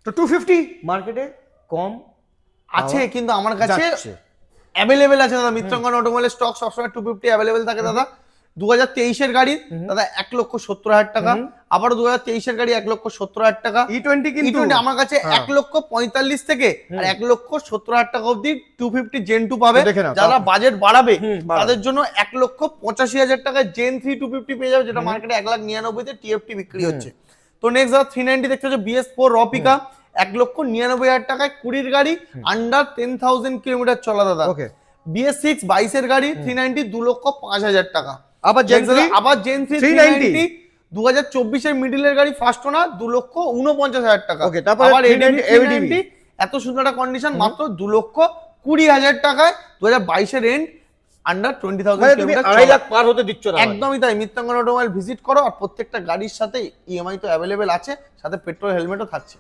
তো 250 মার্কেটে কম আছে, কিন্তু আমার কাছে যাচ্ছে। অ্যাভেলেবেল আছে দাদা। মিত্রঙ্গন অটোমোবাইলের স্টক সবসময় 250 অ্যাভেলেবেল থাকে দাদা। 2023-এর গাড়ি দাদা 1,70,000 টাকা, আবার 2023-এর গাড়ি 1,70,000 টাকা। E20 কিন্তু E20 আমার কাছে হ্যাঁ। 1,45,000 থেকে আর 1,70,000 টাকা অবধি 250 জেন 2 পাবে। দেখে নাও, যারা বাজেট বাড়াবে বাড়াবে। তাদের জন্য 1,85,000 টাকায় জেন 3 250 পেয়ে যাবে, যেটা মার্কেটে 1,99,000 টিএফটি বিক্রি হচ্ছে। তো নেক্সট দাদা 390 দেখতে হচ্ছে BS4 র পিকআপ, 1,99,000 টাকায় 20-র গাড়ি, আন্ডার 10,000 কিলোমিটার চলা দাদা। ওকে। BS6 22-এর গাড়ি 390 2,05,000 টাকা। আবার Gen 3 আবার জেন 3 390 2024-এর মিডলের গাড়ি, ফার্স্ট ওনার 2,49,000 টাকা। ওকে, তারপরে আবার 390 ADV এত সুন্দর একটা কন্ডিশন, মাত্র 2,20,000 টাকায় 2022-এর এন্ড, আন্ডার 20,000 মানে তুমি কিলোমিটার 2.5 লাখ পার হতে দিচ্ছ না। একদমই তাই। মিত্রাঙ্গন অটোমোবাইল ভিজিট করো, আর প্রত্যেকটা গাড়ির সাথে ইএমআই তো অ্যাভেলেবেল আছে, সাথে পেট্রোল হেলমেটও থাকছে।